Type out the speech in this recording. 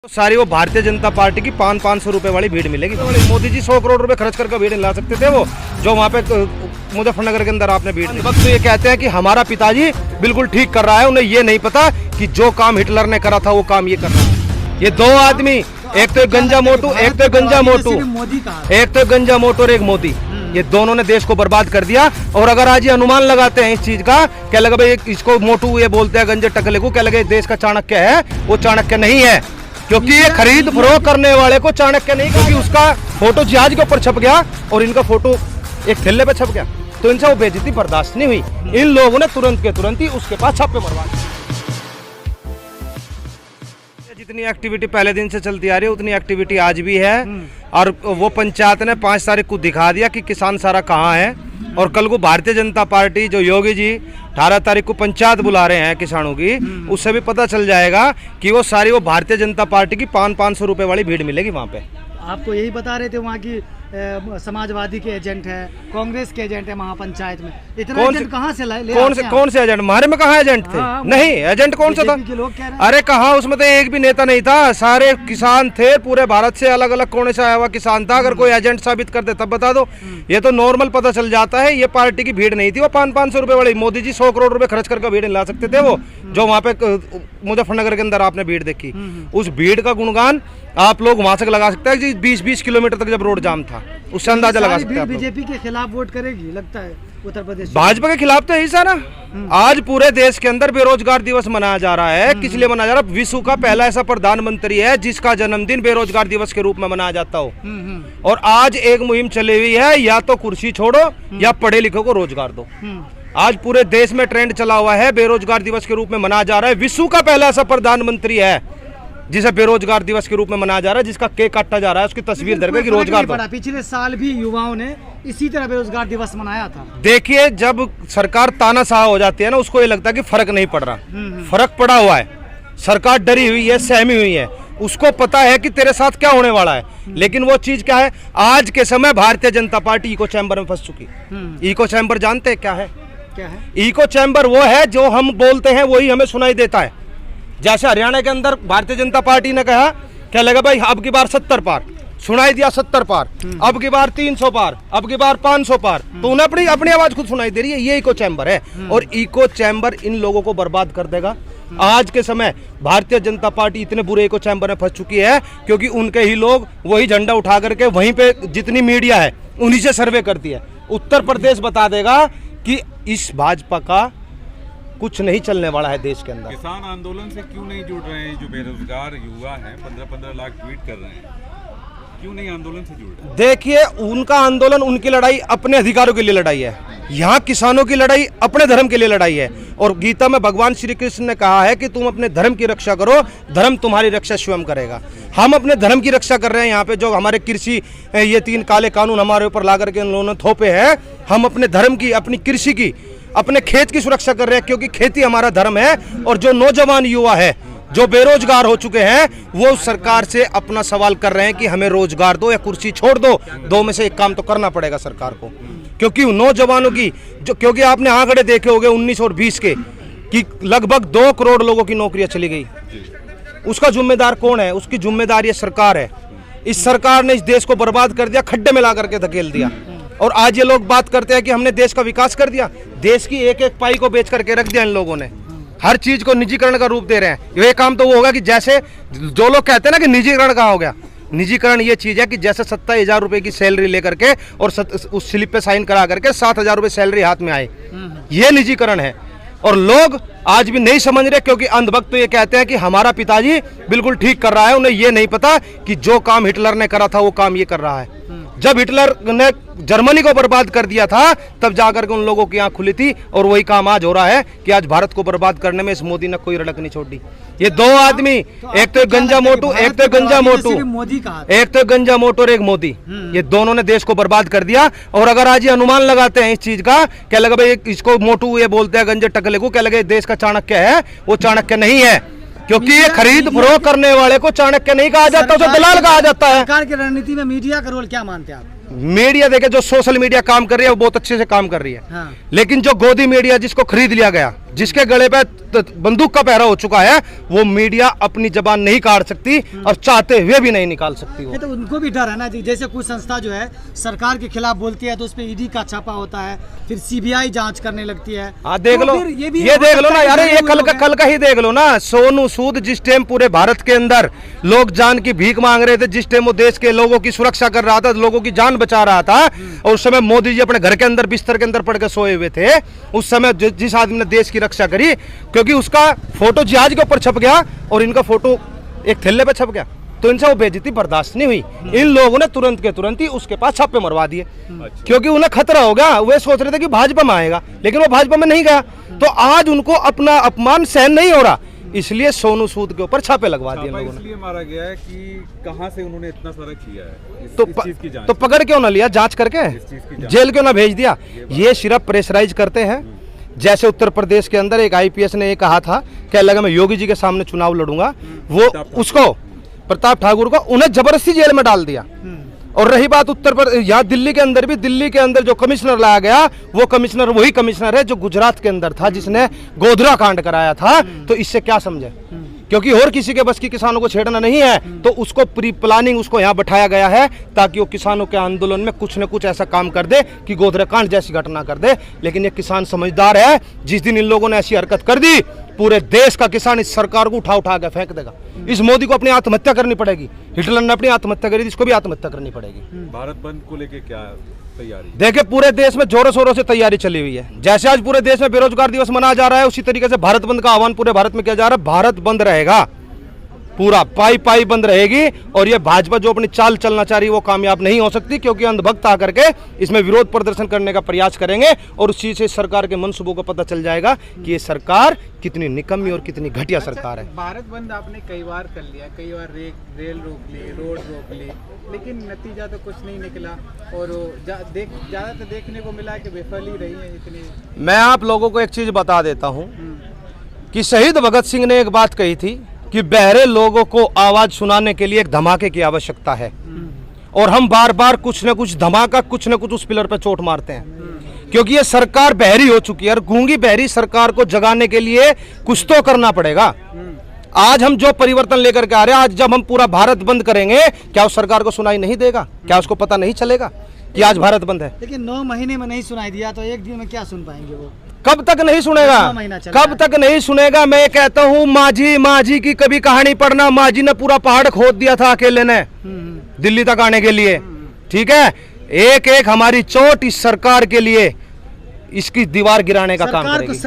सारी वो भारतीय जनता पार्टी की 500 रुपए वाली भीड़ मिलेगी। मोदी जी 100 करोड़ रुपए खर्च करके भीड़ ला सकते थे वो जो वहाँ पे मुजफ्फरनगर के अंदर आपने भीड़। वक्त तो ये कहते हैं कि हमारा पिताजी बिल्कुल ठीक कर रहा है, उन्हें ये नहीं पता कि जो काम हिटलर ने करा था वो काम ये कर रहा है। ये दो आदमी, एक तो गंजा मोटू, एक तो गंजा मोटू, एक तो गंजा मोटू और एक मोदी, ये दोनों ने देश को बर्बाद कर दिया। और अगर आज ये अनुमान लगाते हैं इस चीज का, क्या लगा भाई इसको मोटू ये बोलते हैं गंजे टकले को, क्या लगे देश का चाणक्य है, वो चाणक्य नहीं है, क्योंकि ये खरीद फरोख्त करने वाले को चाणक्य नहीं, क्योंकि उसका फोटो जहाज के ऊपर छप गया और इनका फोटो एक थैले पे छप गया, तो इनसे वो बेइज्जती बर्दाश्त नहीं हुई। इन लोगों ने तुरंत के तुरंत ही उसके पास छापे मरवा दिए। जितनी एक्टिविटी पहले दिन से चलती आ रही है उतनी एक्टिविटी आज भी है। और वो पंचायत ने 5 तारीख को दिखा दिया कि किसान सारा कहाँ है। और कल को भारतीय जनता पार्टी जो योगी जी 18 तारीख को पंचायत बुला रहे हैं किसानों की, उससे भी पता चल जाएगा कि वो सारी वो भारतीय जनता पार्टी की 500 रुपए वाली भीड़ मिलेगी वहाँ पे। आपको यही बता रहे थे वहाँ की समाजवादी के एजेंट है, कांग्रेस के एजेंट है महापंचायत में। इतना एजेंट कहाँ से ले कौन से एजेंट? हमारे में कहाँ एजेंट थे? नहीं, एजेंट कौन सा था? लोग कह रहे हैं। अरे कहाँ, उसमें तो एक भी नेता नहीं था, सारे किसान थे, पूरे भारत से अलग अलग कोने से आया हुआ किसान था। अगर कोई एजेंट साबित कर दे तब बता दो, ये तो नॉर्मल पता चल जाता है। ये पार्टी की भीड़ नहीं थी, वो 500 रुपए वाली। मोदी जी 100 करोड़ रुपए खर्च करके भीड़ ला सकते थे वो जो वहाँ पे मुजफ्फरनगर के अंदर आपने भीड़ देखी। उस भीड़ का गुणगान आप लोग वहां से लगा सकते हैं। 20-20 किलोमीटर तक जब रोड जाम था, उससे अंदाजा लगा सकते हैं। बीजेपी के खिलाफ वोट करेगी लगता है उत्तर प्रदेश। भाजपा के खिलाफ तो यही सारा। आज पूरे देश के अंदर बेरोजगार दिवस मनाया जा रहा है। किस लिए मनाया जा रहा है? विश्व का पहला ऐसा प्रधानमंत्री है जिसका जन्मदिन बेरोजगार दिवस के रूप में मनाया जाता हो। और आज एक मुहिम चली हुई है, या तो कुर्सी छोड़ो या पढ़े लिखो को रोजगार दो। आज पूरे देश में ट्रेंड चला हुआ है, बेरोजगार दिवस के रूप में मनाया जा रहा है। विश्व का पहला ऐसा प्रधानमंत्री है जिसे बेरोजगार दिवस के रूप में मनाया जा रहा है, जिसका केक काटा जा रहा है, उसकी तस्वीर दरगाह की रोजगार दो। पिछले साल भी युवाओं ने इसी तरह बेरोजगार दिवस मनाया था। देखिए, जब सरकार तानाशाह हो जाती है ना, उसको ये लगता है कि फर्क नहीं पड़ रहा। फर्क पड़ा हुआ है, सरकार डरी हुई है, सहमी हुई है, उसको पता है कि तेरे साथ क्या होने वाला है। लेकिन वो चीज क्या है, आज के समय Bharatiya Janata party echo chamber में फंस चुकी। इको चैम्बर जानते हैं क्या है? क्या है इको चैम्बर? वो है जो हम बोलते हैं वही हमें सुनाई देता है। जैसे हरियाणा के अंदर भारतीय जनता पार्टी ने कहा, क्या लगा भाई अब की बार 70 पार, सुनाई दिया 70 पार, अब की बार 300 पार, अब की बार 500 पार, तो उन्हें अपनी आवाज खुद सुनाई दे रही है। ये इको चैम्बर है, और इको चैम्बर इन लोगों को बर्बाद कर देगा। आज के समय भारतीय जनता पार्टी इतने बुरे इको चैम्बर में फंस चुकी है क्योंकि उनके ही लोग वही झंडा उठा करके वहीं पे जितनी मीडिया है उन्हीं से सर्वे करती है। उत्तर प्रदेश बता देगा कि इस भाजपा का कुछ नहीं चलने वाला है देश के अंदर। किसान आंदोलन से क्यों नहीं जुड़ रहे हैं? जो बेरोजगार युवा हैं, 15-15 लाख ट्वीट कर रहे हैं, क्यों नहीं आंदोलन से जुड़ रहे? देखिए, उनका आंदोलन, उनकी लड़ाई अपने अधिकारों के लिए लड़ाई है। यहाँ किसानों की लड़ाई अपने धर्म के लिए लड़ाई है। और गीता में भगवान श्री कृष्ण ने कहा है कि तुम अपने धर्म की रक्षा करो, धर्म तुम्हारी रक्षा स्वयं करेगा। हम अपने धर्म की रक्षा कर रहे हैं। यहाँ पे जो हमारे कृषि ये 3 काले कानून हमारे ऊपर ला करके इन लोगों ने थोपे हैं, हम अपने धर्म की, अपनी कृषि की, अपने खेत की सुरक्षा कर रहे हैं, क्योंकि खेती हमारा धर्म है। और जो नौजवान युवा है जो बेरोजगार हो चुके हैं, वो सरकार से अपना सवाल कर रहे हैं कि हमें रोजगार दो या कुर्सी छोड़ दो, दो में से एक काम तो करना पड़ेगा सरकार को। क्योंकि नौजवानों की जो, क्योंकि आपने आंकड़े देखे होंगे 19 और 20 के, कि लगभग 2 करोड़ लोगों की नौकरियां चली गई। उसका जिम्मेदार कौन है? उसकी जिम्मेदार ये सरकार है। इस सरकार ने इस देश को बर्बाद कर दिया, खड्डे में ला करके धकेल दिया। और आज ये लोग बात करते हैं कि हमने देश का विकास कर दिया। देश की एक एक पाई को बेच करके रख दिया इन लोगों ने। हर चीज को निजीकरण का रूप दे रहे हैं। ये काम तो वो होगा कि जैसे जो लोग कहते हैं ना कि निजीकरण कहाँ हो गया, निजीकरण ये चीज है कि जैसे 27,000 रुपए की सैलरी लेकर के और उस स्लिप पे साइन करा करके 7,000 रुपए सैलरी हाथ में आए, ये निजीकरण है। और लोग आज भी नहीं समझ रहे, क्योंकि अंधभक्त तो ये कहते हैं कि हमारा पिताजी बिल्कुल ठीक कर रहा है, उन्हें ये नहीं पता कि जो काम हिटलर ने करा था वो काम ये कर रहा है। जब हिटलर ने जर्मनी को बर्बाद कर दिया था तब जाकर के उन लोगों की आंख खुली थी, और वही काम आज हो रहा है कि आज भारत को बर्बाद करने में इस मोदी ने कोई रड़क नहीं छोड़ी। ये दो आदमी, एक तो गंजा मोटू, एक तो गंजा मोटू, एक तो गंजा मोटू और एक मोदी, ये दोनों ने देश को बर्बाद कर दिया। और अगर आज ये अनुमान लगाते हैं इस चीज का, क्या लगा भाई इसको मोटू ये बोलते हैं गंजे टकले को, क्या लगे देश का चाणक्य है, वो चाणक्य नहीं है, क्योंकि ये खरीद फरोख्त करने वाले को चाणक्य नहीं कहा जाता, उसे दलाल कहा जाता है। सरकार की रणनीति में मीडिया का रोल क्या मानते हैं आप? मीडिया देखे जो सोशल मीडिया काम कर रही है वो बहुत अच्छे से काम कर रही है। हाँ। लेकिन जो गोदी मीडिया जिसको खरीद लिया गया, जिसके गले पे बंदूक का पहरा हो चुका है, वो मीडिया अपनी जबान नहीं काट सकती और चाहते हुए भी नहीं निकाल सकती वो। ये तो उनको भी डर है ना जी, जैसे कुछ संस्था जो है सरकार के खिलाफ बोलती है तो उस पे ईडी का छापा होता है, फिर सीबीआई जांच करने लगती है। हाँ देख तो लो, फिर ये भी देख लो ना यार, ये हुए लोग हैं। कल का ही देख लो ना। सोनू सूद जिस टाइम पूरे भारत के अंदर लोग जान की भीख मांग रहे थे, जिस टाइम वो देश के लोगों की सुरक्षा कर रहा था, लोगों की जान बचा रहा था, और उस समय मोदी जी अपने घर के अंदर बिस्तर के अंदर पड़ के सोए हुए थे, उस समय जिस आदमी ने देश की रक्षा करी, क्योंकि उसका फोटो जहाज के ऊपर छप गया और इनका फोटो एक थैले पे छप गया, तो इनसे वो बेइज्जती बर्दाश्त नहीं हुई। इन लोगों ने तुरंत के तुरंत ही उसके पास छापे मरवा दिए, क्योंकि उन्हें खतरा हो गया। वे सोच रहे थे कि भाजपा में आएगा, लेकिन वो भाजपा में नहीं गया, तो आज उनको अपना अपमान सहन नहीं हो रहा, इसलिए सोनू सूद के ऊपर छापे लगवा दिए लोगों ने। इसलिए मारा गया है कि कहां से उन्होंने इतना सारा किया है, तो इस चीज की जांच। तो पकड़ क्यों ना लिया, जांच करके चीज की जांच। जेल क्यों ना भेज दिया। ये सिर्फ प्रेशराइज करते हैं। जैसे उत्तर प्रदेश के अंदर एक आईपीएस ने ये कहा था, क्या लगा मैं योगी जी के सामने चुनाव लड़ूंगा, वो उसको प्रताप ठाकुर को उन्हें जबरदस्ती जेल में डाल दिया। और रही बात उत्तर प्रदेश, यहाँ दिल्ली के अंदर भी, दिल्ली के अंदर जो कमिश्नर लाया गया, वो कमिश्नर वही कमिश्नर है जो गुजरात के अंदर था, जिसने गोधरा कांड कराया था। तो इससे क्या समझे, क्योंकि और किसी के बस की किसानों को छेड़ना नहीं है, तो उसको प्री प्लानिंग उसको यहाँ बैठाया गया है ताकि वो किसानों के आंदोलन में कुछ न कुछ ऐसा काम कर दे कि गोधरा कांड जैसी घटना कर दे। लेकिन ये किसान समझदार है, जिस दिन इन लोगों ने ऐसी हरकत कर दी, पूरे देश का किसान इस सरकार को उठा उठा के फेंक देगा। इस मोदी को अपनी आत्महत्या करनी पड़ेगी, हिटलर ने अपनी आत्महत्या करी थी, इसको भी आत्महत्या करनी पड़ेगी। भारत बंद को लेके क्या तैयारी? देखिए पूरे देश में जोरों शोरों से तैयारी चली हुई है। जैसे आज पूरे देश में बेरोजगार दिवस मनाया जा रहा है, उसी तरीके से भारत बंद का आह्वान पूरे भारत में किया जा रहा है। भारत बंद रहेगा, पूरा पाई पाई बंद रहेगी, और ये भाजपा जो अपनी चाल चलना चाह रही है वो कामयाब नहीं हो सकती, क्योंकि अंधभक्त आकर के इसमें विरोध प्रदर्शन करने का प्रयास करेंगे, और उस चीज से सरकार के मनसूबों को पता चल जाएगा कि ये सरकार कितनी निकम्मी और कितनी घटिया सरकार है। भारत बंद आपने कई बार कर लिया, कई बार रेल रोक ली, रोड रोक ली, लेकिन नतीजा तो कुछ नहीं निकला, और ज्यादा तो देखने को मिला कि विफल ही रही है इतनी। मैं आप लोगों को एक चीज बता देता हूँ कि शहीद भगत सिंह ने एक बात कही थी कि बहरे लोगों को आवाज सुनाने के लिए एक धमाके की आवश्यकता है, और हम बार बार कुछ न कुछ धमाका, कुछ न कुछ उस पिलर पे चोट मारते हैं, क्योंकि ये सरकार बहरी हो चुकी है, और गूंगी बहरी सरकार को जगाने के लिए कुछ तो करना पड़ेगा। आज हम जो परिवर्तन लेकर के आ रहे हैं, आज जब हम पूरा भारत बंद करेंगे, क्या उस सरकार को सुनाई नहीं देगा? क्या उसको पता नहीं चलेगा कि आज भारत बंद है? लेकिन 9 महीने में नहीं सुनाई दिया तो एक दिन में क्या सुन पाएंगे वो? कब तक नहीं सुनेगा, 9 महीना चल रहा कब तक नहीं सुनेगा? मैं कहता हूँ माझी की कभी कहानी पढ़ना। माझी ने पूरा पहाड़ खोद दिया था अकेले ने दिल्ली तक आने के लिए, ठीक है। एक एक हमारी चोट इस सरकार के लिए इसकी दीवार गिराने का काम सरकार को करेगी।